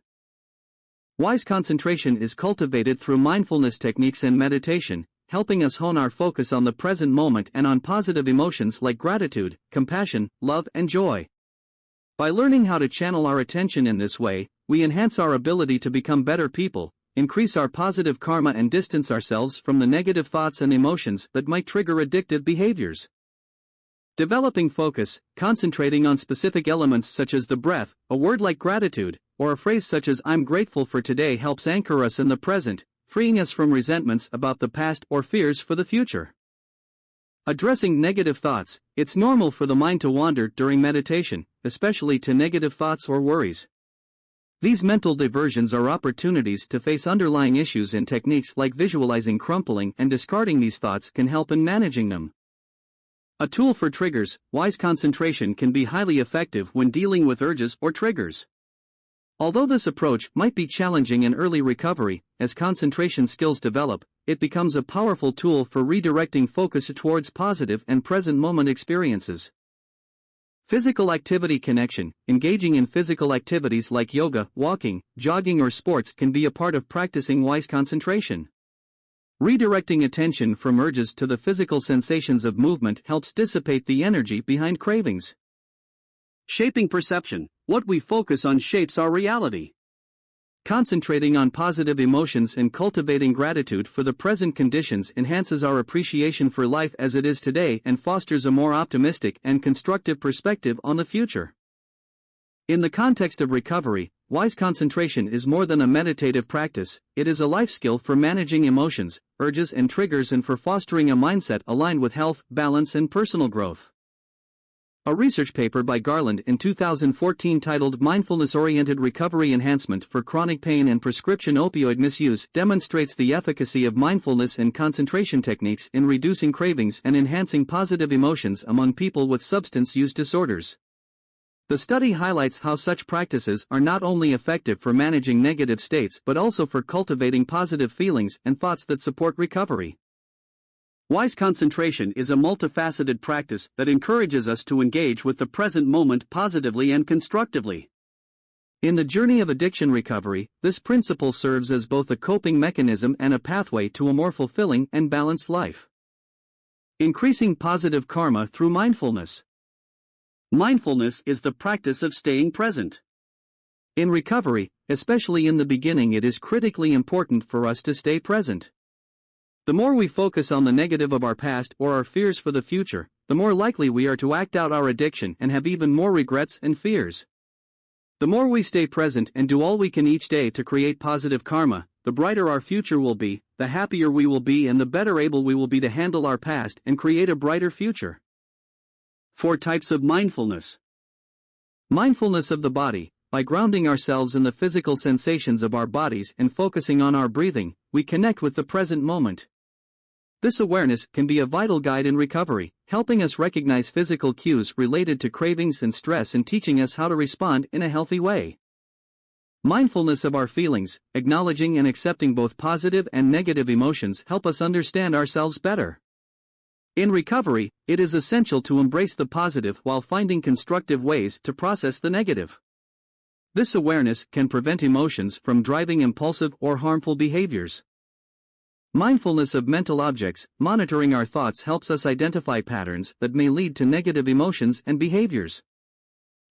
Wise concentration is cultivated through mindfulness techniques and meditation, helping us hone our focus on the present moment and on positive emotions like gratitude, compassion, love, and joy. By learning how to channel our attention in this way, we enhance our ability to become better people, increase our positive karma, and distance ourselves from the negative thoughts and emotions that might trigger addictive behaviors. Developing focus, concentrating on specific elements such as the breath, a word like gratitude, or a phrase such as "I'm grateful for today" helps anchor us in the present, freeing us from resentments about the past or fears for the future. Addressing negative thoughts. It's normal for the mind to wander during meditation, especially to negative thoughts or worries. These mental diversions are opportunities to face underlying issues, and techniques like visualizing, crumpling, and discarding these thoughts can help in managing them. A tool for triggers. Wise concentration can be highly effective when dealing with urges or triggers. Although this approach might be challenging in early recovery, as concentration skills develop, it becomes a powerful tool for redirecting focus towards positive and present moment experiences. Physical activity connection. Engaging in physical activities like yoga, walking, jogging, or sports can be a part of practicing wise concentration. Redirecting attention from urges to the physical sensations of movement helps dissipate the energy behind cravings. Shaping perception. What we focus on shapes our reality. Concentrating on positive emotions and cultivating gratitude for the present conditions enhances our appreciation for life as it is today and fosters a more optimistic and constructive perspective on the future. In the context of recovery, wise concentration is more than a meditative practice. It is a life skill for managing emotions, urges, and triggers, and for fostering a mindset aligned with health, balance, and personal growth. A research paper by Garland in 2014 titled "Mindfulness-Oriented Recovery Enhancement for Chronic Pain and Prescription Opioid Misuse" demonstrates the efficacy of mindfulness and concentration techniques in reducing cravings and enhancing positive emotions among people with substance use disorders. The study highlights how such practices are not only effective for managing negative states but also for cultivating positive feelings and thoughts that support recovery. Wise concentration is a multifaceted practice that encourages us to engage with the present moment positively and constructively. In the journey of addiction recovery, this principle serves as both a coping mechanism and a pathway to a more fulfilling and balanced life. Increasing positive karma through mindfulness. Mindfulness is the practice of staying present. In recovery, especially in the beginning, it is critically important for us to stay present. The more we focus on the negative of our past or our fears for the future, the more likely we are to act out our addiction and have even more regrets and fears. The more we stay present and do all we can each day to create positive karma, the brighter our future will be, the happier we will be, and the better able we will be to handle our past and create a brighter future. 4 types of mindfulness. Mindfulness of the body. By grounding ourselves in the physical sensations of our bodies and focusing on our breathing, we connect with the present moment. This awareness can be a vital guide in recovery, helping us recognize physical cues related to cravings and stress and teaching us how to respond in a healthy way. Mindfulness of our feelings. Acknowledging and accepting both positive and negative emotions help us understand ourselves better. In recovery, it is essential to embrace the positive while finding constructive ways to process the negative. This awareness can prevent emotions from driving impulsive or harmful behaviors. Mindfulness of mental objects. Monitoring our thoughts helps us identify patterns that may lead to negative emotions and behaviors.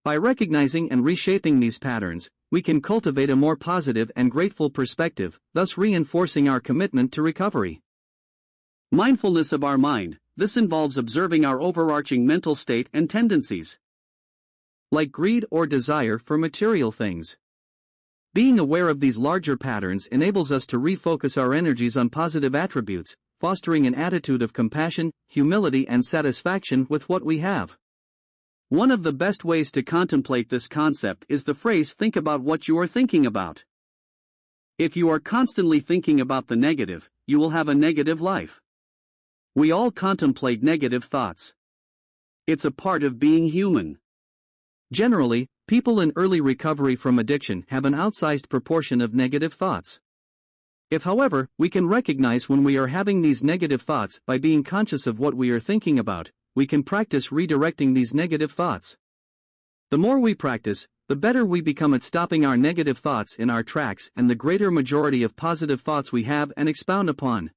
By recognizing and reshaping these patterns, we can cultivate a more positive and grateful perspective, thus reinforcing our commitment to recovery. Mindfulness of our mind. This involves observing our overarching mental state and tendencies. like greed or desire for material things. Being aware of these larger patterns enables us to refocus our energies on positive attributes, fostering an attitude of compassion, humility, and satisfaction with what we have. One of the best ways to contemplate this concept is the phrase "think about what you are thinking about." If you are constantly thinking about the negative, you will have a negative life. We all contemplate negative thoughts. It's a part of being human. Generally, people in early recovery from addiction have an outsized proportion of negative thoughts. If, however, we can recognize when we are having these negative thoughts by being conscious of what we are thinking about, we can practice redirecting these negative thoughts. The more we practice, the better we become at stopping our negative thoughts in our tracks and the greater majority of positive thoughts we have and expound upon.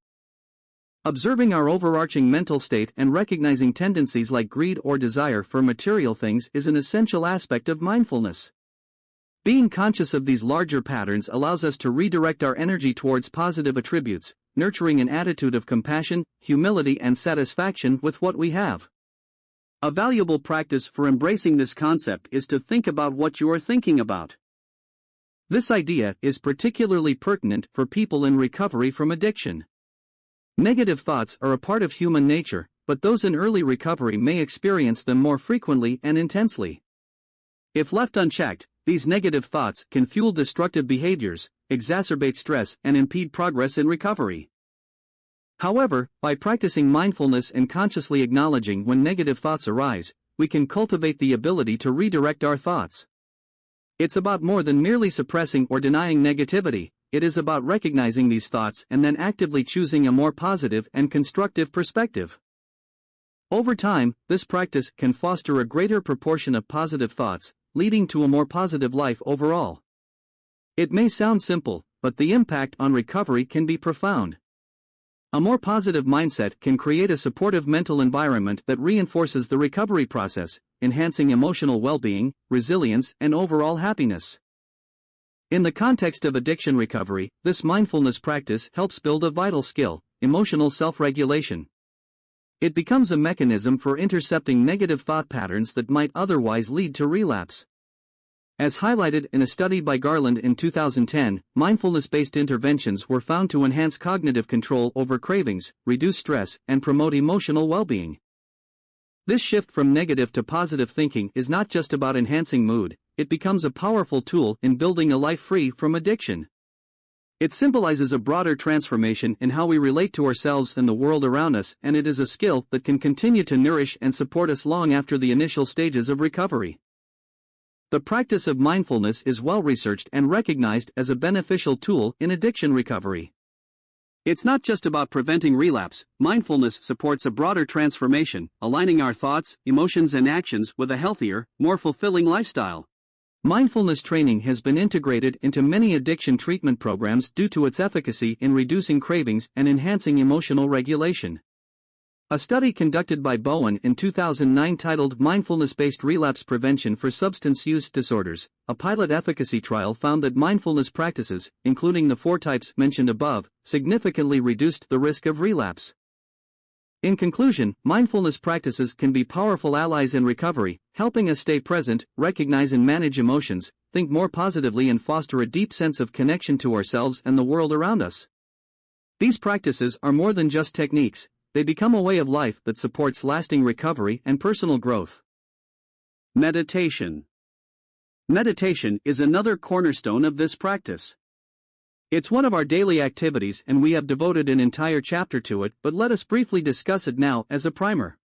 Observing our overarching mental state and recognizing tendencies like greed or desire for material things is an essential aspect of mindfulness. Being conscious of these larger patterns allows us to redirect our energy towards positive attributes, nurturing an attitude of compassion, humility, and satisfaction with what we have. A valuable practice for embracing this concept is to think about what you are thinking about. This idea is particularly pertinent for people in recovery from addiction. Negative thoughts are a part of human nature, but those in early recovery may experience them more frequently and intensely. If left unchecked, these negative thoughts can fuel destructive behaviors, exacerbate stress, and impede progress in recovery. However, by practicing mindfulness and consciously acknowledging when negative thoughts arise, we can cultivate the ability to redirect our thoughts. It's about more than merely suppressing or denying negativity. It is about recognizing these thoughts and then actively choosing a more positive and constructive perspective. Over time, this practice can foster a greater proportion of positive thoughts, leading to a more positive life overall. It may sound simple, but the impact on recovery can be profound. A more positive mindset can create a supportive mental environment that reinforces the recovery process, enhancing emotional well-being, resilience, and overall happiness. In the context of addiction recovery, this mindfulness practice helps build a vital skill: emotional self-regulation. It becomes a mechanism for intercepting negative thought patterns that might otherwise lead to relapse. As highlighted in a study by Garland in 2010, mindfulness-based interventions were found to enhance cognitive control over cravings, reduce stress, and promote emotional well-being. This shift from negative to positive thinking is not just about enhancing mood, it becomes a powerful tool in building a life free from addiction. It symbolizes a broader transformation in how we relate to ourselves and the world around us, and it is a skill that can continue to nourish and support us long after the initial stages of recovery. The practice of mindfulness is well researched and recognized as a beneficial tool in addiction recovery. It's not just about preventing relapse. Mindfulness supports a broader transformation, aligning our thoughts, emotions, and actions with a healthier, more fulfilling lifestyle. Mindfulness training has been integrated into many addiction treatment programs due to its efficacy in reducing cravings and enhancing emotional regulation. A study conducted by Bowen in 2009 titled Mindfulness-Based Relapse Prevention for Substance Use Disorders, a pilot efficacy trial, found that mindfulness practices, including the 4 types mentioned above, significantly reduced the risk of relapse. In conclusion, mindfulness practices can be powerful allies in recovery, helping us stay present, recognize and manage emotions, think more positively, and foster a deep sense of connection to ourselves and the world around us. These practices are more than just techniques. They become a way of life that supports lasting recovery and personal growth. Meditation. Meditation is another cornerstone of this practice. It's one of our daily activities, and we have devoted an entire chapter to it, but let us briefly discuss it now as a primer.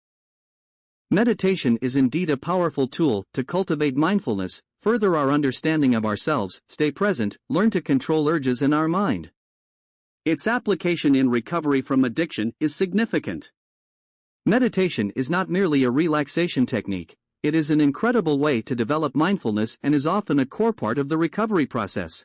Meditation is indeed a powerful tool to cultivate mindfulness, further our understanding of ourselves, stay present, learn to control urges in our mind. Its application in recovery from addiction is significant. Meditation is not merely a relaxation technique, it is an incredible way to develop mindfulness and is often a core part of the recovery process.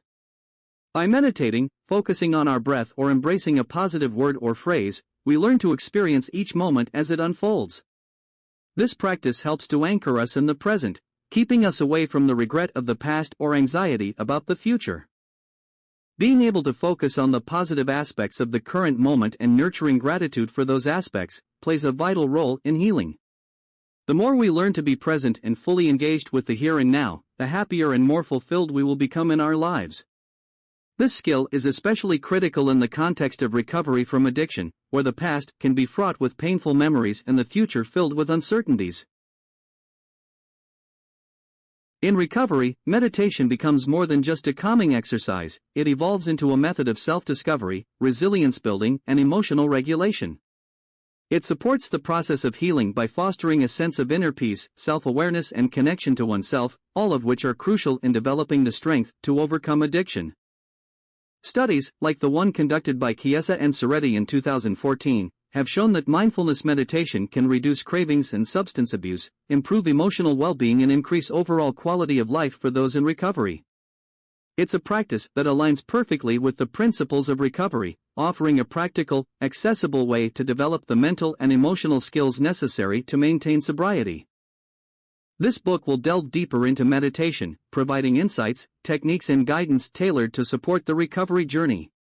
By meditating, focusing on our breath, or embracing a positive word or phrase, we learn to experience each moment as it unfolds. This practice helps to anchor us in the present, keeping us away from the regret of the past or anxiety about the future. Being able to focus on the positive aspects of the current moment and nurturing gratitude for those aspects plays a vital role in healing. The more we learn to be present and fully engaged with the here and now, the happier and more fulfilled we will become in our lives. This skill is especially critical in the context of recovery from addiction, where the past can be fraught with painful memories and the future filled with uncertainties. In recovery, meditation becomes more than just a calming exercise, it evolves into a method of self-discovery, resilience building, and emotional regulation. It supports the process of healing by fostering a sense of inner peace, self-awareness, and connection to oneself, all of which are crucial in developing the strength to overcome addiction. Studies, like the one conducted by Chiesa and Soretti in 2014, have shown that mindfulness meditation can reduce cravings and substance abuse, improve emotional well-being, and increase overall quality of life for those in recovery. It's a practice that aligns perfectly with the principles of recovery, offering a practical, accessible way to develop the mental and emotional skills necessary to maintain sobriety. This book will delve deeper into meditation, providing insights, techniques, and guidance tailored to support the recovery journey.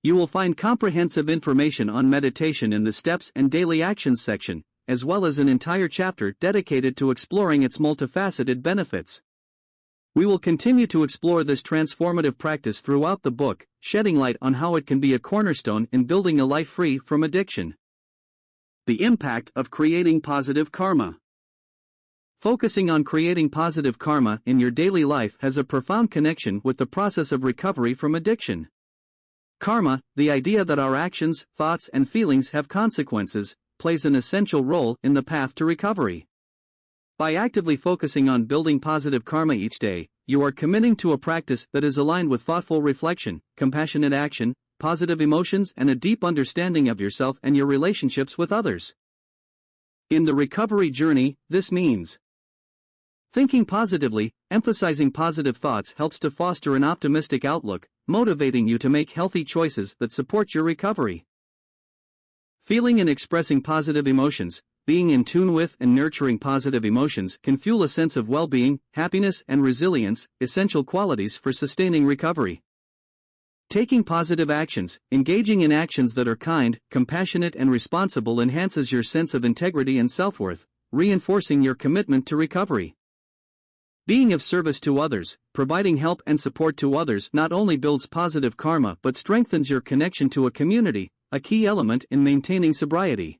You will find comprehensive information on meditation in the Steps and Daily Actions section, as well as an entire chapter dedicated to exploring its multifaceted benefits. We will continue to explore this transformative practice throughout the book, shedding light on how it can be a cornerstone in building a life free from addiction. The impact of creating positive karma. Focusing on creating positive karma in your daily life has a profound connection with the process of recovery from addiction. Karma, the idea that our actions, thoughts, and feelings have consequences, plays an essential role in the path to recovery. By actively focusing on building positive karma each day, you are committing to a practice that is aligned with thoughtful reflection, compassionate action, positive emotions, and a deep understanding of yourself and your relationships with others. In the recovery journey, this means thinking positively. Emphasizing positive thoughts helps to foster an optimistic outlook, motivating you to make healthy choices that support your recovery. Feeling and expressing positive emotions. Being in tune with and nurturing positive emotions can fuel a sense of well-being, happiness, and resilience, essential qualities for sustaining recovery. Taking positive actions. Engaging in actions that are kind, compassionate, and responsible enhances your sense of integrity and self-worth, reinforcing your commitment to recovery. Being of service to others. Providing help and support to others not only builds positive karma but strengthens your connection to a community, a key element in maintaining sobriety.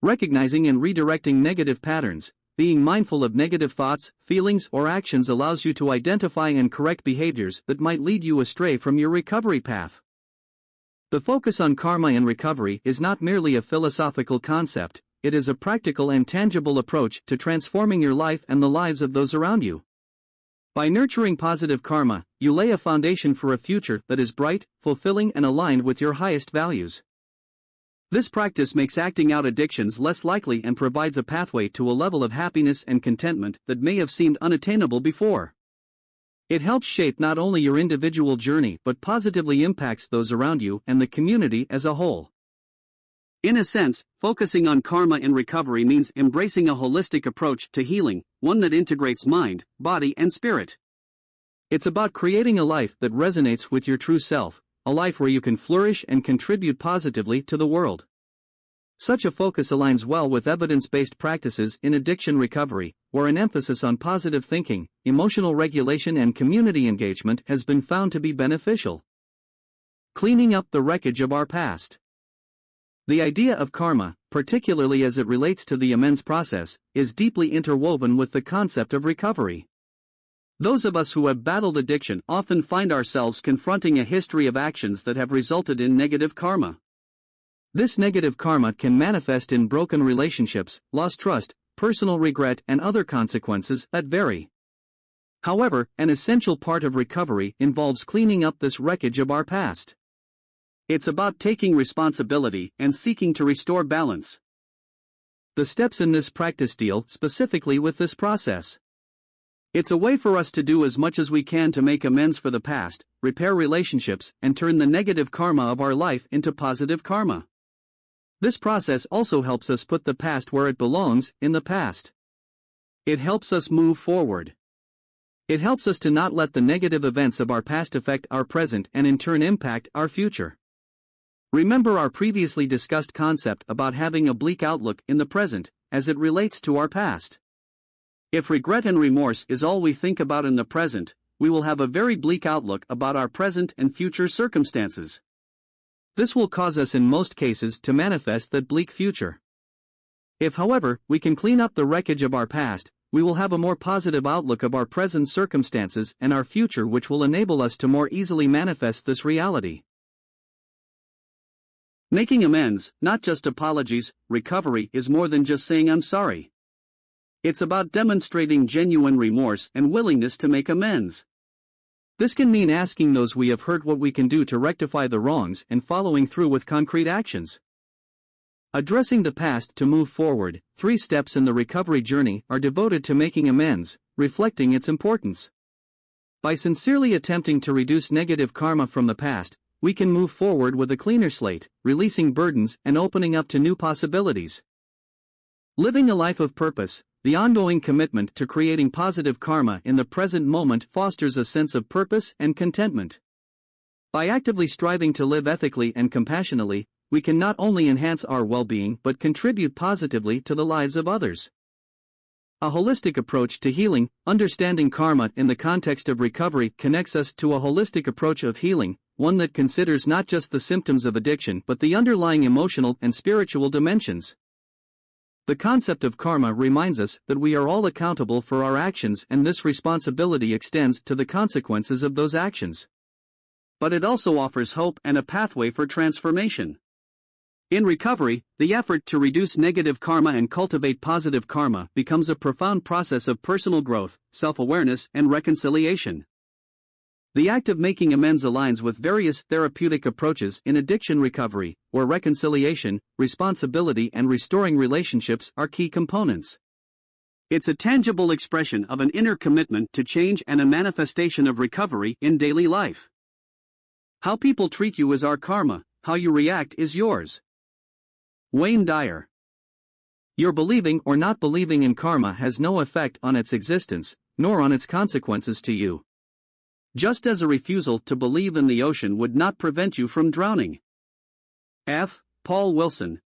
Recognizing and redirecting negative patterns. Being mindful of negative thoughts, feelings, or actions allows you to identify and correct behaviors that might lead you astray from your recovery path. The focus on karma in recovery is not merely a philosophical concept, it is a practical and tangible approach to transforming your life and the lives of those around you. By nurturing positive karma, you lay a foundation for a future that is bright, fulfilling, and aligned with your highest values. This practice makes acting out addictions less likely and provides a pathway to a level of happiness and contentment that may have seemed unattainable before. It helps shape not only your individual journey but positively impacts those around you and the community as a whole. In a sense, focusing on karma in recovery means embracing a holistic approach to healing, one that integrates mind, body, and spirit. It's about creating a life that resonates with your true self, a life where you can flourish and contribute positively to the world. Such a focus aligns well with evidence-based practices in addiction recovery, where an emphasis on positive thinking, emotional regulation, and community engagement has been found to be beneficial. Cleaning up the wreckage of our past. The idea of karma, particularly as it relates to the amends process, is deeply interwoven with the concept of recovery. Those of us who have battled addiction often find ourselves confronting a history of actions that have resulted in negative karma. This negative karma can manifest in broken relationships, lost trust, personal regret, and other consequences that vary. However, an essential part of recovery involves cleaning up this wreckage of our past. It's about taking responsibility and seeking to restore balance. The steps in this practice deal specifically with this process. It's a way for us to do as much as we can to make amends for the past, repair relationships, and turn the negative karma of our life into positive karma. This process also helps us put the past where it belongs, in the past. It helps us move forward. It helps us to not let the negative events of our past affect our present and in turn impact our future. Remember our previously discussed concept about having a bleak outlook in the present, as it relates to our past. If regret and remorse is all we think about in the present, we will have a very bleak outlook about our present and future circumstances. This will cause us in most cases to manifest that bleak future. If, however, we can clean up the wreckage of our past, we will have a more positive outlook of our present circumstances and our future, which will enable us to more easily manifest this reality. Making amends, not just apologies. Recovery is more than just saying I'm sorry. It's about demonstrating genuine remorse and willingness to make amends. This can mean asking those we have hurt what we can do to rectify the wrongs and following through with concrete actions. Addressing the past to move forward. 3 steps in the recovery journey are devoted to making amends, reflecting its importance. By sincerely attempting to reduce negative karma from the past, we can move forward with a cleaner slate, releasing burdens and opening up to new possibilities. Living a life of purpose. The ongoing commitment to creating positive karma in the present moment fosters a sense of purpose and contentment. By actively striving to live ethically and compassionately, we can not only enhance our well-being but contribute positively to the lives of others. A holistic approach to healing. Understanding karma in the context of recovery connects us to a holistic approach of healing, one that considers not just the symptoms of addiction but the underlying emotional and spiritual dimensions. The concept of karma reminds us that we are all accountable for our actions, and this responsibility extends to the consequences of those actions. But it also offers hope and a pathway for transformation. In recovery, the effort to reduce negative karma and cultivate positive karma becomes a profound process of personal growth, self-awareness, and reconciliation. The act of making amends aligns with various therapeutic approaches in addiction recovery, where reconciliation, responsibility, and restoring relationships are key components. It's a tangible expression of an inner commitment to change and a manifestation of recovery in daily life. How people treat you is our karma, how you react is yours. Wayne Dyer. Your believing or not believing in karma has no effect on its existence, nor on its consequences to you. Just as a refusal to believe in the ocean would not prevent you from drowning. F. Paul Wilson.